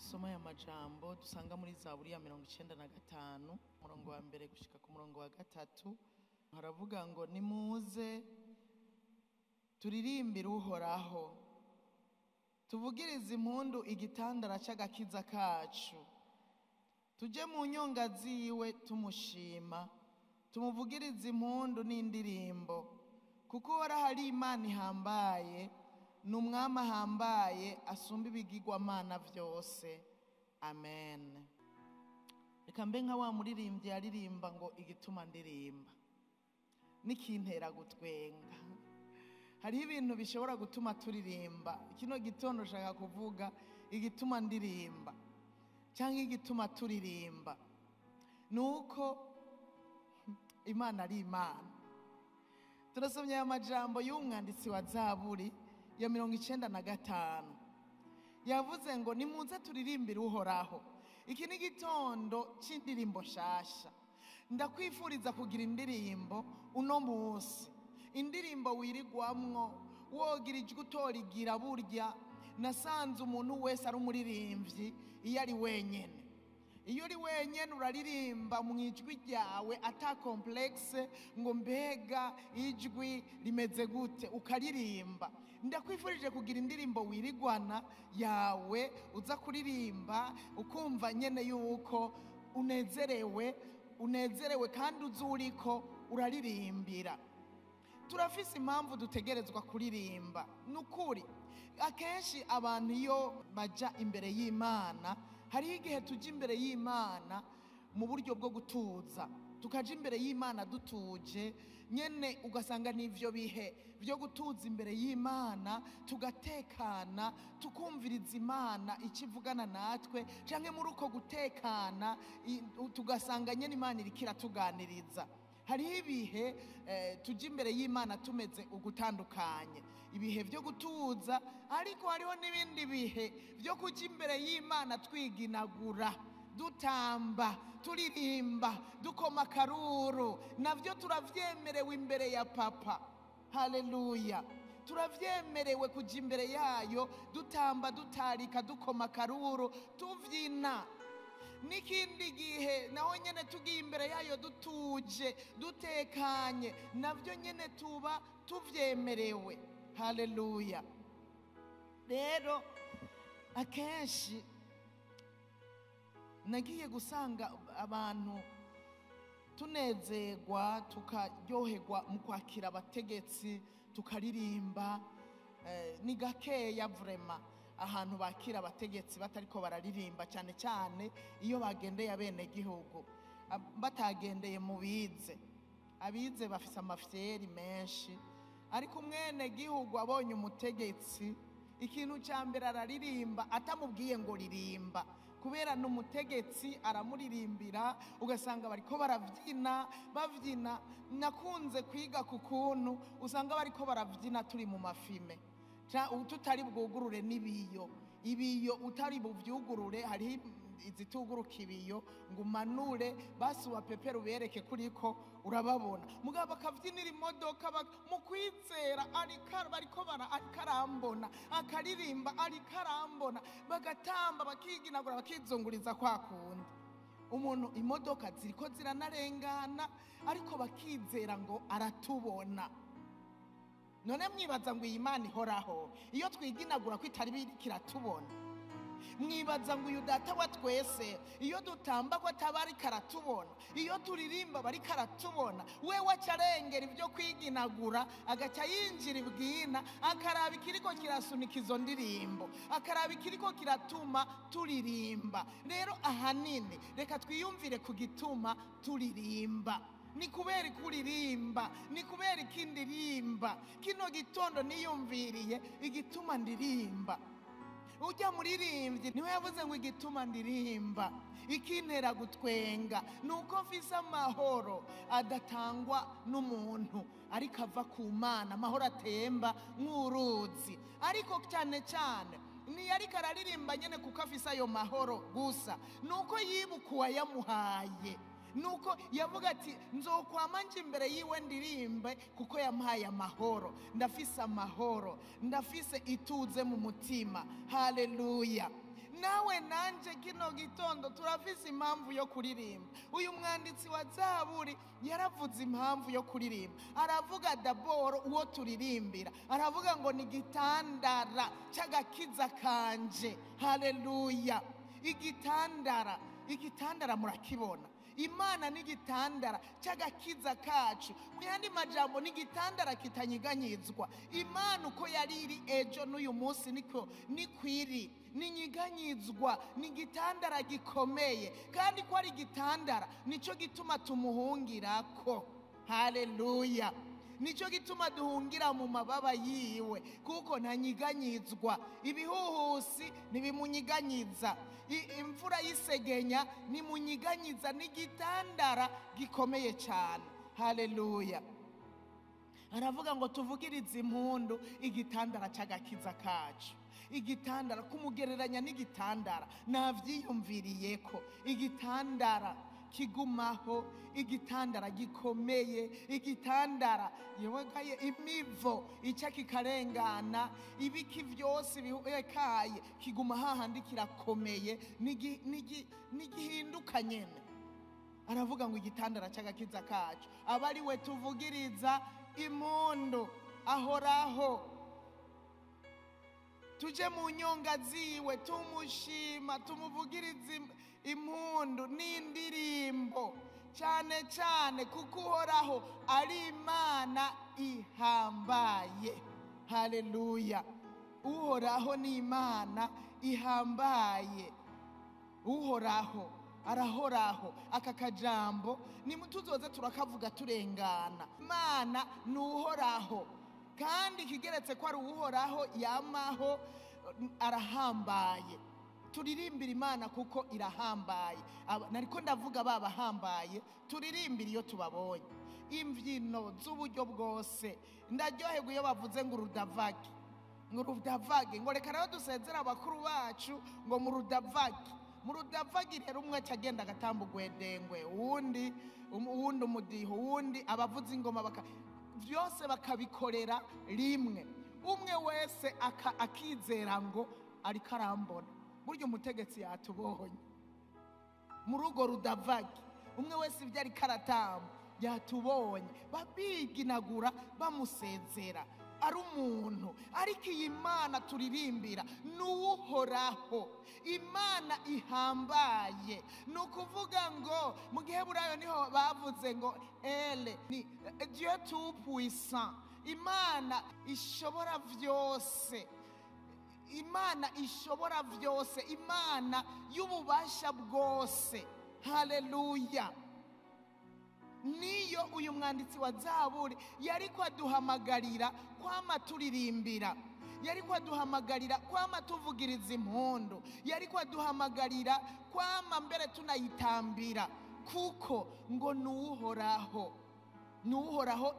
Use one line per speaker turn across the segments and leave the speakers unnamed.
dusoma aya majambo dusanga muri Zaburi ya 95 umurongo wa mbere gushika ku murongo wa gatatu, haravuga ngo nimuze turirimbire uhoraho, tuvugirize impundu igitandara c'agakiza kacu, tuje mu nyonga ziwe tumushima, tumuvugirize impundu n'indirimbo, kuko uhoraho ari Imana ihambaye, n'umwami ahambaye asumba ibigirwamana vyose. Amen. Reka mbe nka wa muririmbyi yaririmba ngo igituma ndirimba nikintera gutwenga. Hariho ibintu bishobora gutuma turirimba. Kino gitondo shaka kuvuga igituma ndirimba cyangwa igituma turirimba nuko Imana ari Imana. Turasomye aya majambo y'umwanditsi wa Zaburi ya 95 yavuze ngo nimuze turirimbire uhoraho. Iki ni gitondo c'indirimbo shasha. Ndakwifuriza kugira indirimbo uno munsi, indirimbo wirigwamwo wogira ijwi utorigira. Burya nasanze umuntu wese ari umuririmbyi iyo ari wenyene. Iyo uri wenyene uraririmba mu ijwi ryawe ata complexe ngo mbega ijwi rimeze gute, ukaririmba. Ndakwifurije kugira indirimbo wirigwana yawe uza kuririmba ukumva nyene yuko unezerewe kandi uzuriko uraririmbira. Turafise impamvu dutegerezwa kuririmba. Nukuri akenshi abantu iyo baja imbere y'Imana, hariho igihe tuja imbere y'Imana mu buryo bwo gutuza, tukaja imbere y'Imana dutuje nyene, ugasanga n'ivyo bihe byo gutuza imbere y'Imana, tugatekana tukumviriza Imana ikivugana natwe, canke muri uko gutekana tugasanga nyene Imana iriko iratuganiriza. Hariho ibihe tuja imbere y'Imana tumeze ugutandukanye, ibihe byo gutuza, ariko hariho n'ibindi bihe byo kuja imbere y'Imana twiginagura, dutamba, turirimba, dukoma karuru. Navyo turavyemerewe imbere ya Papa. Haleluya. Turavyemerewe kuja imbere yayo dutamba, dutarika, dukoma karuru, tuvyina. Nikindi gihe naho nyene tugiye imbere yayo dutuje, dutekanye, navyo nyene tuba tuvyemerewe. Haleluya. Rero akenshi nagiye gusanga abantu tunezerwa tukaryoherwa mu kwakira abategetsi, tukaririmba. Ni gakeya vraiment ahantu bakira abategetsi batariko bararirimba, cyane cyane iyo bagendeye abene gihugu, batagendeye mu bize. Abize bafise amafyeri menshi, ariko umwene gihugu abonye umutegetsi, ikintu cya mbere araririmba atamubwiye ngo ririmba, kubera n'umutegetsi aramuririmbira, ugasanga bariko baravyina. Nakunze kwiga ku kuntu usanga bariko baravyina turi mu mafime, tutari bwugurure n'ibiyo. Ibiyo utari buvyugurure, hariho izituguruka ibiyo ngo umanure basi wapepera ubereke kuriko urababona. Mugabo bakavyinira imodoka mu kwizera, bariko arambona, akaririmba arambona, bagatamba, bakiginagura, bakizunguriza kwa kundi. Umuntu imodoka ziriko ziranarengana, ariko bakizera ngo aratubona. None mwibaza ngo Imana ihoraho iyo twiginagura ko itari kiratubona? Mwibaza ngo uyu data wa twese iyo dutamba ko atabari karatubona? Iyo turirimba bari karatubona? Wewe acarengera ibyo kwiginagura, agaca yinjira ibwina, akaraba ikiriko kirasunika izo ndirimbo, akaraba ikiriko kiratuma turirimba. Rero ahanini reka twiyumvire ku gituma turirimba. Ni kubera kuririmba, ni kubera ikindirimba. Kino gitondo niyumviriye igituma ndirimba. Ujya muririmbyi niwe yavuze ngo igituma ndirimba, ikintera gutwenga, nuko mfise amahoro adatangwa n'umuntu, ariko ava ku Mana, amahoro atemba nk'uruzi. Ariko cyane cyane ni ariko araririmba nyene kuko afise ayo mahoro gusa, nuko yibuka uwayamuhaye. Nuko yavuga ati nzokwama nje imbere yiwe ndirimbe kuko yampaye amahoro. Ndafise amahoro, ndafise ituze mu mutima. Haleluya. nawe nanje kino gitondo turafise impamvu yo kuririmba. Uyu mwanditsi wa Zaburi yaravuze impamvu yo kuririmba. Aravuga daboro uwo turirimbira, aravuga ngo ni igitandara cy'agakiza kanje. Haleluya. Igitandara murakibona. Imana ni igitandara cy'agakiza kacu. Mu yandi majambo ni igitandara kitanyiganyizwa. Imana uko yari iri ejo n'uyu munsi niko iri, ninyiganyizwa. Ni igitandara gikomeye, kandi ko ari igitandara nicyo gituma tumuhungirako. Haleluya. Nicyo gituma duhungira mu mababa yiwe, kuko ntanyiganyizwa. Ibihuhusi ntibimunyiganyiza, imvura y'isegenya ntimunyiganyiza. N'igitandara gikomeye cyane. Haleluya. Aravuga ngo tuvugirize impundu igitandara cy'agakiza kacu. Igitandara kumugereranya n'igitandara navyiyumviriye ko igitandara kigumaho, igitandara gikomeye, igitandara yewekaye imivo ica kikarengana, ibiki vyose bihekaye kiguma hahandi kirakomeye, nigihinduka nyene. Aravuga ngo igitandara cy'agakiza kacu abari we tuvugiriza impundu ahoraho. Tuje mu nyonga ziwe tumushima, tumuvugirize impundu n'indirimbo, cyane cyane kuko uhoraho ari Imana ihambaye. Haleluya. Uhoraho ni Imana ihambaye. Uhoraho arahoraho. Aka kajambo tuzoze turakavuga turengana. Imana ni uhoraho, kandi kigeretse ko ari uhoraho yamaho, arahambaye. Turirimbira Imana kuko irahambaye. Nariko ndavuga babahambaye, turirimbira iyo tubabonye. Imvyino z'uburyo bwose ndaryoherwa iyo bavuze ngo urudavage, ngo reka rero dusezera abakuru bacu ngo mu rudavage rero umwe cyagenda agatamba ugwedengwe, uwundi umudiho, uwundi abavuza ingoma byose bakabikorera rimwe. Umwe wese akizera ngo ariko arambona. Burya umutegetsi yatubonye muri urwo rudavage. Umwe wese ibyo ariko aratamba yatubonye, babiginagura bamusezera ari umuntu. Ariko iyi Mana turirimbira ni uhoraho, Imana ihambaye. Ni ukuvuga ngo mu Giheburayo niho bavuze ngo ni Dieu tout puissant, Imana ishobora vyose, Imana ishobora vyose, Imana y'ububasha bwose. Haleluya. Niyo uyu mwanditsi wa Zaburi yariko aduhamagarira kwama turirimbira, yariko aduhamagarira kwama tuvugiriza impundu, yariko aduhamagarira kwama mbere tunayitambira, kuko ngo nuhoraho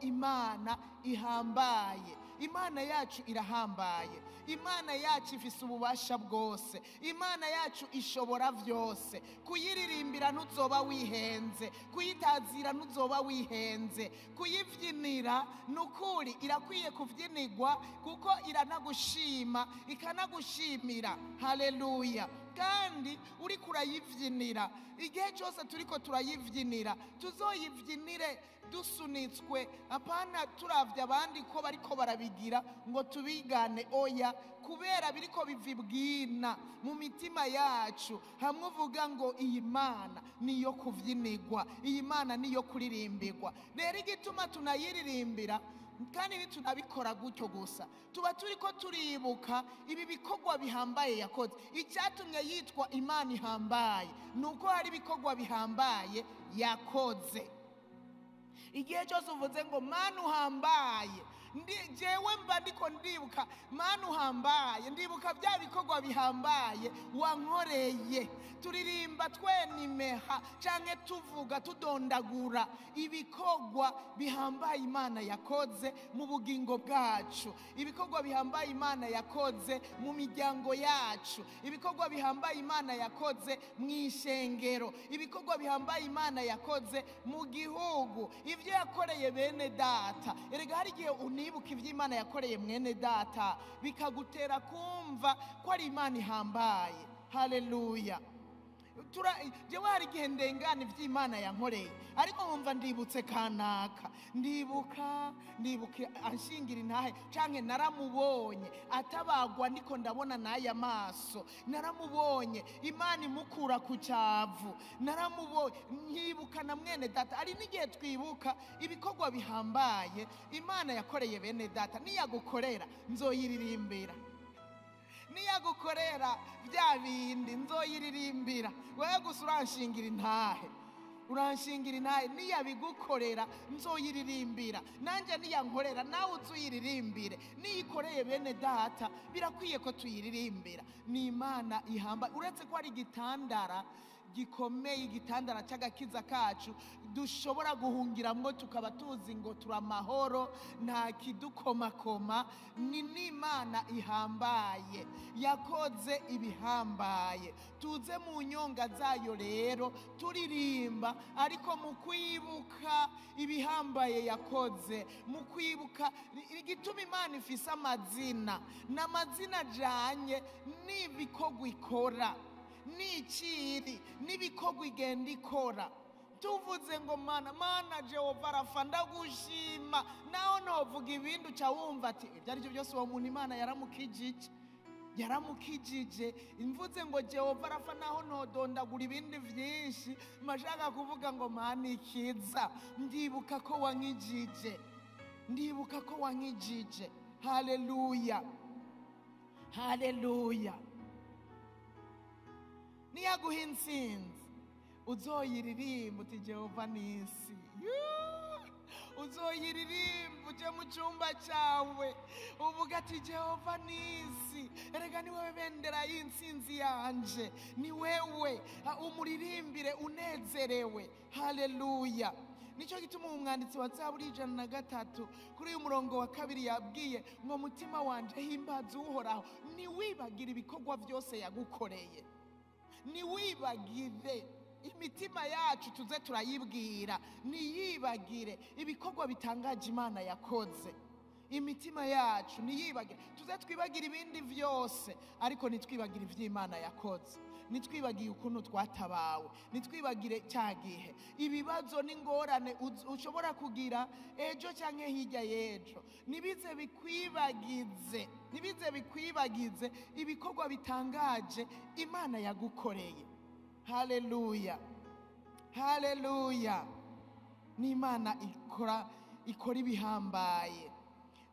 Imana ihambaye. Imana yacu irahambaye. Imana yacu ifise ububasha bwose. Imana yacu ishobora vyose. Kuyiririmbira ntuzoba wihenze, kuyitazira ntuzoba wihenze, kuyivyinira nukuri irakwiye kuvyinirwa, kuko iranagushima ikanagushimira. Haleluya. Kandi uri kurayivyinira, igihe cyose turiko turayivyinira, tuzoyivyinire dusunitswe, apana turavye abandi ko bariko barabigira ngo tubigane. Oya, kubera biriko bivibwina mu mitima yacu, hamwe uvuga ngo iyi Mana niyo kuvyinirwa, iyi Mana niyo kuririmbirwa. Rero igituma tunayiririmbira kandi nitunabikora gutyo gusa, tuba turiko turibuka ibi bikorwa bihambaye yakoze. Icyatumye yitwa Imana ihambaye nuko hari ibikorwa bihambaye yakoze. Igihe cyose uvuze ngo Mana uhambaye, jewe mba ndiko ndibuka Mana uhambaye, ndibuka bya bikorwa bihambaye wankoreye. Turirimba twenimeha canke tuvuga tudondagura ibikorwa bihambaye Imana yakoze mu bugingo bwacu, ibikorwa bihambaye Imana yakoze mu miryango yacu, ibikorwa bihambaye Imana yakoze mu ishengero, ibikorwa bihambaye Imana yakoze mu gihugu, ivyo yakoreye bene data. Erega hari igihe unibuka ivyo Imana yakoreye mwene data bikagutera kumva ko ari Imana ihambaye. haleluya. jewe hari igihe ndengana ivy'Imana yankoreye, ariko nkumva ndibutse kanaka, ndibuka anshingira intahe, canke naramubonye atabagwa niko ndabona n'aya maso, naramubonye Imana imukura ku cyavu, naramubonye, nkibuka na mwene data. Ari n'igihe twibuka ibikorwa bihambaye Imana yakoreye bene data. Niyagukorera nzoyiririmbira, niyagukorera bya bindi nzoyiririmbira. Wewe gusa uranshingira intahe, niyabigukorera nzoyiririmbira. Nanjye niyankorera nawe uzuyiririmbire. Niyikoreye bene data birakwiye ko tuyiririmbira. Ni Imana ihamba. Uretse ko ari igitandara gikomeye, igitandara cy'agakiza kacu dushobora guhungiramwo tukaba tuzi ngo turamahoro, nta kidukomakoma. Ni n'Imana ihambaye yakoze ibihambaye. Tuze mu nyonga zayo rero turirimba, ariko mu kwibuka ibihambaye yakoze, mu kwibuka igituma Imana ifise amazina, n'amazina ajanye n'ibikorwa ikora, n'iciri n'ibikorwa igenda ikora. Tuvuze ngo mana Jehova Rafa ndagushima, naho ntovuga ibindi uca wumva ati ibyo ari byo byose uwo muntu Imana yaramukijije. Mvuze ngo Jehova Rafa naho ntodondagura ibindi byinshi, mashaka kuvuga ngo mana ikiza, ndibuka ko wankijije. Haleluya, haleluya. Niyaguha intsinzi uzoyiririmba uti Jehova nisi, uzoyiririmba uje mu cyumba cyawe uvuga ati Jehova nisi. Erega ni wewe bendera y'intsinzi yanje, ni wewe umuririmbire unezerewe. Haleluya. Nicyo gituma umwanditsi wa Zaburi 103 kuri uyu murongo wa 2 yabwiye ngo mutima wanje himbaza Uhoraho, niwibagire ibikorwa byose yagukoreye. Niwibagire, imitima yacu tuze turayibwira, niyibagire ibikorwa bitangaje Imana yakoze. Imitima yacu niyibagire, tuze twibagire ibindi byose, ariko nitwibagire ivy'Imana yakoze. Nitwibagiye ukuntu twatabawe, nitwibagire cyagihe ibibazo n'ingorane ushobora kugira ejo canke hirya y'ejo. Nibize bikwibagize ibikorwa bitangaje Imana yagukoreye. Haleluya, haleluya. Ni Imana ikora ibihambaye.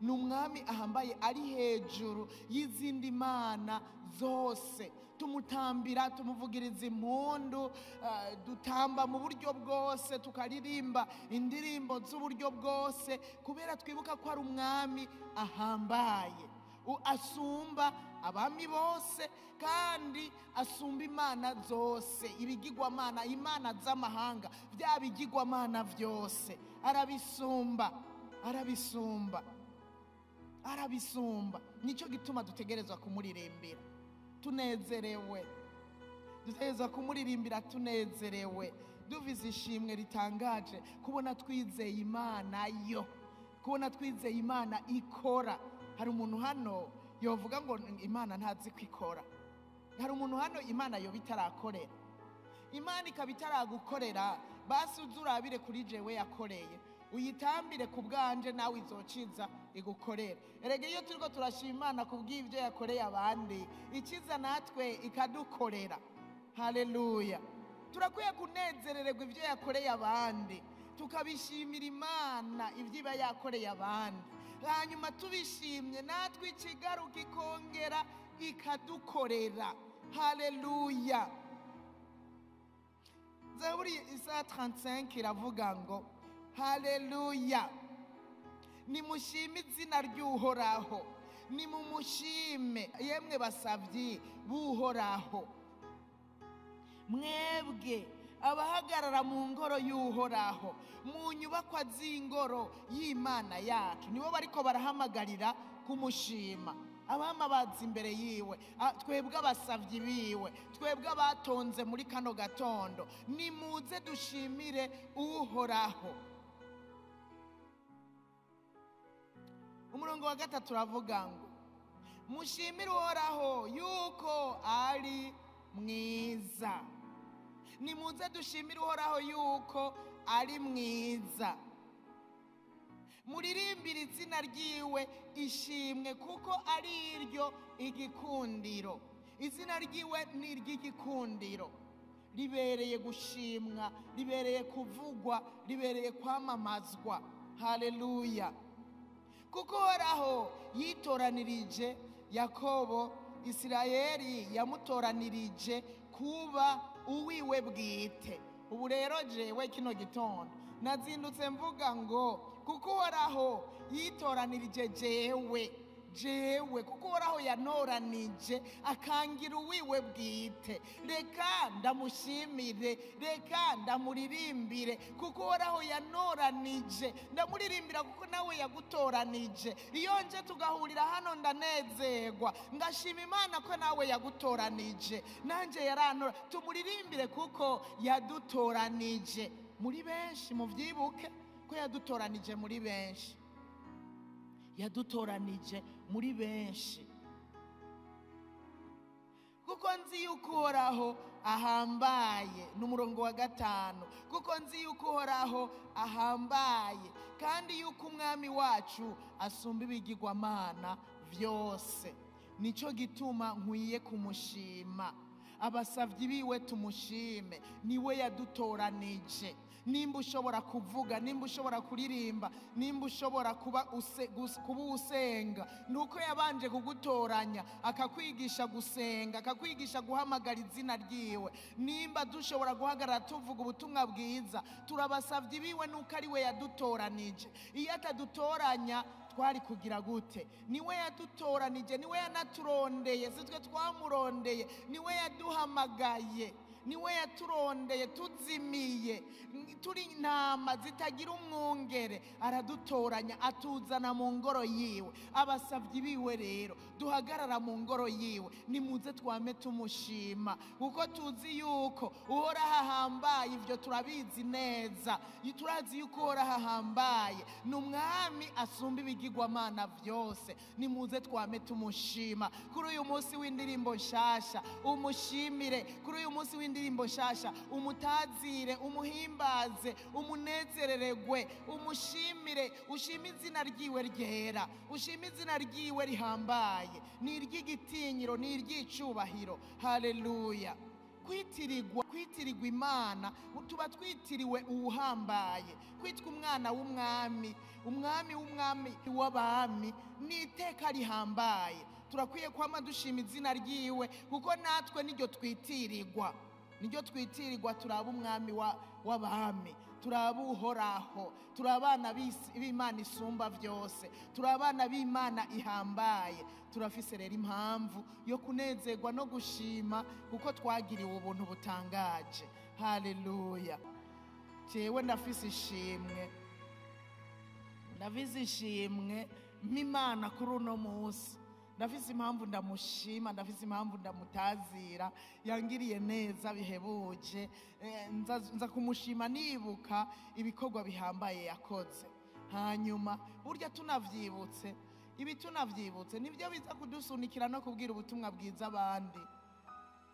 Ni umwami ahambaye, ari hejuru y'izindi mana zose. Tumutambira, tumuvugiriza impundu, dutamba mu buryo bwose, tukaririmba indirimbo z'uburyo bwose, kubera twibuka ko ari umwami ahambaye, asumba abami bose, kandi asumba imana zose, ibigirwamana, imana z'amahanga, bya bigirwamana byose arabisumba. Nicyo gituma dutegerezwa kumuririmbira tunezerewe, dutegerezwa kumuririmbira tunezerewe, duvize ishimwe ritangaje kubona twizeye Imana kubona twizeye Imana ikora. Hari umuntu hano yovuga ngo Imana ntazi ko ikora? Hari umuntu hano Imana yo bitarakorera? Imana ikaba itaragukorera, basi uzurabire kuri jewe yakoreye, uyitambire ku bwanje, nawe izociza igukorera. Erega iyo turiko turashima Imana kubw'ivyo yakoreye abandi, ikiza natwe ikadukorera. Haleluya. Turakwiye kunezerererwa ivyo yakoreye abandi, tukabishimira Imana ivyo iba yakoreye abandi, hanyuma tubishimye natwe ikigaruka ikongera ikadukorera. Haleluya. Zaburi 35 iravuga ngo haleluya, nimushime izina ry'Uhoraho, nimumushime yemwe basavyi b'Uhoraho, mwebwe abahagarara mu ngoro y'Uhoraho, mu nyubakwa z'ingoro y'Imana yacu. Nibo bariko barahamagarira kumushima, abama bazi imbere yiwe, twebwe abasavyi biwe, twebwe abatonze muri kano gatondo, nimuze dushimire Uhoraho. Umurongo wa 3 uravuga ngo mushimire Uhoraho yuko ari mwiza. Nimuze dushimire uhoraho yuko ari mwiza. Muririmbire izina ryiwe ishimwe kuko ari iryo igikundiro. Izina ryiwe ni iry'igikundiro, ribereye gushimwa, ribereye kuvugwa, ribereye kwamamazwa. Haleluya. Kuko uhoraho yitoranirije Yakobo, Isirayeli yamutoranirije kuba uwiwe bwite. Ubu rero jewe kino gitondo nazindutse mvuga ngo kuko uhoraho yitoranirije jewe kuko uhoraho yanoranije akangira uwiwe bwite. Reka ndamushimire, reka ndamuririmbire kuko uhoraho yanoranije. Ndamuririmbira kuko nawe yagutoranije. Iyo nje tugahurira hano ndanezerwa, ngashima Imana ko nawe yagutoranije, nanjye yarantora. Tumuririmbire kuko yadutoranije muri benshi. Muvyibuke ko yadutoranije muri benshi, yadutoranije muri benshi. Kuko nzi yuko uhoraho ahambaye, n'umurongo wa 5. Kuko nzi yuko uhoraho ahambaye kandi yuko umwami wacu asumba ibigirwamana vyose. Nico gituma nkwiye kumushima. Abasavyi biwe tumushime, niwe yadutoranije. Nimba ushobora kuvuga, nimba ushobora kuririmba, nimba ushobora kuba usenga, nuko yabanje kugutoranya akakwigisha gusenga, akakwigisha guhamagara izina ryiwe. Nimba dushobora guhagarara tuvuga ubutumwa bwiza, turabasavye biwe nuko ari we yadutoranije. Iyo atadutoranya twari kugira gute? Niwe yadutoranije, niwe yanaturondeye, sitwe twamurondeye. Niwe yaduhamagaye, niwe yaturondeye tuzimiye, turi intama zitagira umwungere. Aradutoranya atuzana mu ngoro yiwe. Abasavyi biwe rero duhagarara mu ngoro yiwe, nimuze twame tumushima kuko tuzi yuko uhoraho ahambaye. Ivyo turabizi neza, turazi yuko uhoraho ahambaye, n'umwami asumba ibigirwamana vyose. Nimuze twame tumushima. Kuri uyu munsi w'indirimbo nshasha umushimire. Kuri uyu munsi w'indirimbo nshasha umutazire, umuhimbaze, umunezerererwe, umushimire. Ushime izina ryiwe ryera, ushime izina ryiwe rihambaye, ni iry'igitinyiro, ni iry'icubahiro. Haleluya. Kwitirirwa Imana, tuba twitiriwe uwuhambaye. Kwitwa umwana w'umwami, umwami w'umwami w'abami, ni iteka rihambaye. Turakwiye kwama dushima izina ryiwe kuko natwe niryo twitirirwa. Turaba umwami w'abami, turaba uhoraho, turabana b'Imana isumba vyose, turabana b'Imana ihambaye. Turafise rero impamvu yo kunezerwa no gushima kuko twagiriwe ubuntu butangaje. Haleluya. Jewe ndafise ishimwe m'Imana kuri uno munsi. Ndafise impamvu ndamushima, ndafise impamvu ndamutazira. Yangiriye neza bihebuje. Nza kumushima nibuka ibikorwa bihambaye yakoze. Hanyuma burya tunavyibutse, nibyo biza kudusunikira no kubwira ubutumwa bwiza abandi.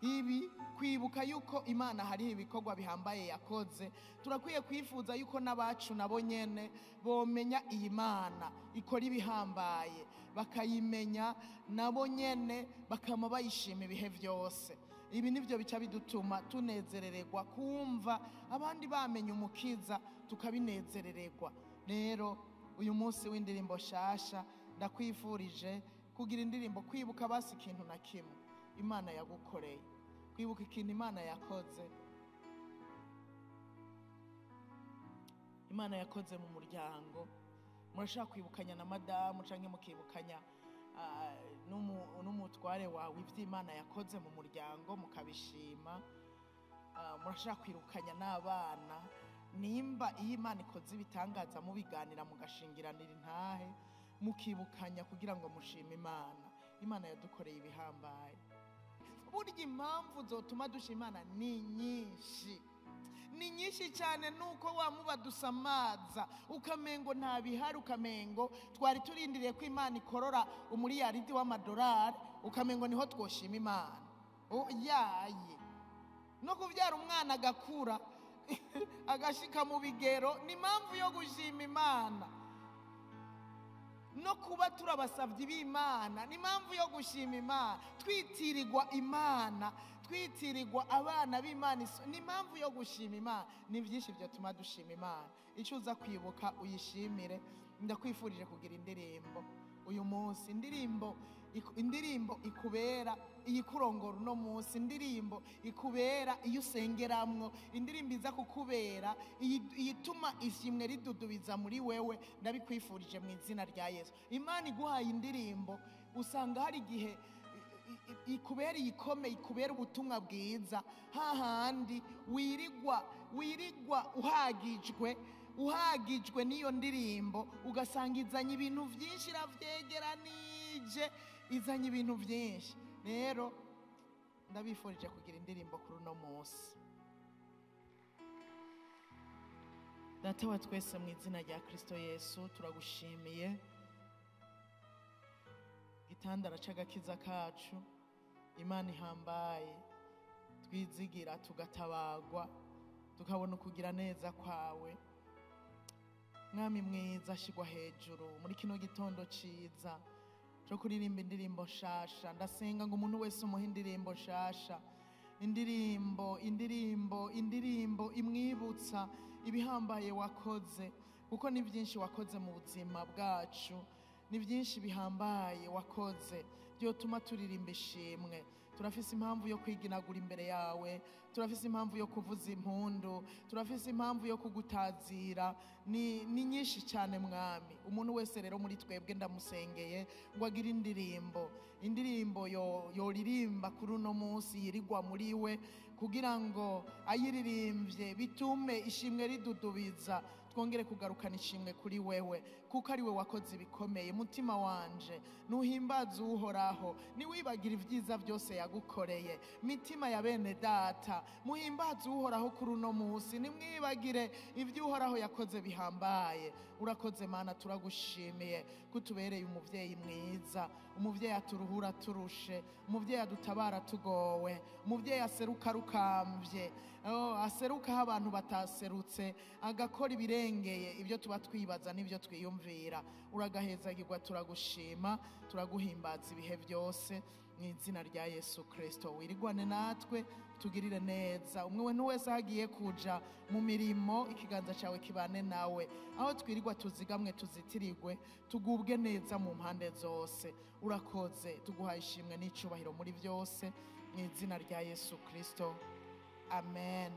Ibi kwibuka yuko Imana hariho ibikorwa bihambaye yakoze, turakwiye kwifuza yuko n'abacu nabo nyene bomenya iyi Mana ikora ibihambaye, bakayimenya nabo nyene bakama bayishima ibihe vyose. Ibi nivyo bica bidutuma tunezerererwa kumva abandi bamenya umukiza, tukabinezerererwa. Rero uyu munsi w'indirimbo shasha ndakwifurije kugira indirimbo kwibuka basi ikintu na kimwe Imana yagukoreye, kwibuka ikintu Imana yakoze. Imana yakoze mu muryango. Murashaka kwibukanya na madamu canke mukibukanya n'umutware wawe ivy'Imana yakoze mu muryango mukabishima. Murashaka kwirukanya n'abana. Nimba iyo Imana ikoze ibitangaza mubiganira mugashingiranira intahe, mukibukanya kugira ngo mushime Imana. Imana yadukoreye ibihambaye. Burya impamvu zotuma dushima Imana ni nyinshi cyane. Nuko wamuba dusamaza ukamengo nta bihari, ukamengo twari turindiriye ko Imana ikorora umuriyaridi w'amadolari, ukamengo niho twoshima Imana. yaye no kubyara umwana agakura agashika mu bigero ni impamvu yo gushima Imana. No kuba turabasavye b'Imana ni impamvu yo gushima Imana. Twitirirwa Imana, twitirirwa abana b'Imana ni impamvu yo gushima Imana. Ni byinshi byatuma dushima Imana. Icyo uza kwibuka uyishimire. Ndakwifurije kugira indirimbo uyu munsi, indirimbo ikubera iyikurongora uno munsi, indirimbo ikubera iyo usengeramwo, indirimbo iza kukubera iyituma ishimwe ridudubiza muri wewe. Ndabikwifurije mu izina rya Yesu. Imana iguhaye indirimbo, usanga hari igihe ikubera iyikomeye, ikubera ubutumwa bwiza, hahandi wirigwa uhagijwe n'iyo ndirimbo, ugasanga izanye ibintu byinshi, iravyegeranije, izanye ibintu byinshi. Rero ndabifurije kugira indirimbo kuri uno munsi. Data wa twese, mu izina rya Kristo Yesu turagushimiye gitandara c'agakiza kacu, Imana ihambaye twizigira tugatabagwa tukabona ukugira neza kwawe. Mwami mwiza, shigwa hejuru muri kino gitondo ciza cyo kuririmba indirimbo nshasha. Ndasenga ngo umuntu wese umuhe indirimbo nshasha, indirimbo imwibutsa ibihambaye wakoze, kuko ni byinshi wakoze mu buzima bwacu, ni byinshi bihambaye wakoze byotuma turirimba ishimwe. Turafise impamvu yo kwiginagura imbere yawe, turafise impamvu yo kuvuza impundu, turafise impamvu yo kugutazira, ni nyinshi cyane Mwami. Umuntu wese rero muri twebwe ndamusengeye ngo agire indirimbo yoririmba kuri uno munsi, yirigwa muri we, kugira ngo ayiririmbye bitume ishimwe ridudubiza, twongere kugarukana ishimwe kuri wewe, kuko ari we wakoze ibikomeye. Mutima wanje nuhimbaze Uhoraho, niwibagira ibyiza byose yagukoreye. Mitima ya bene data, muhimbaze Uhoraho kuri uno munsi, nimwibagire ibyo Uhoraho yakoze bihambaye. Urakoze Mana, turagushimiye kutubereye umuvyeyi mwiza, umuvyeyi aturuhura turushe, umuvyeyi adutabara tugowe, umuvyeyi aseruka rukambye, aserukaho abantu bataserutse, agakora ibirengeye ibyo tuba twibaza n'ibyo twiyumvira. Uragahezagirwa, turagushima, turaguhimbaza ibihe byose mu izina rya Yesu Kristo. Wirigwane natwe, tugirire neza. Umwe wese hagiye kuja mu mirimo, ikiganza cyawe kibane nawe. Aho twirigwa tuzigamwe, tuzitirirwe, tugubwe neza mu mpande zose. Urakoze, tuguhaye ishimwe n'icubahiro muri byose mu izina rya Yesu Kristo. Amen.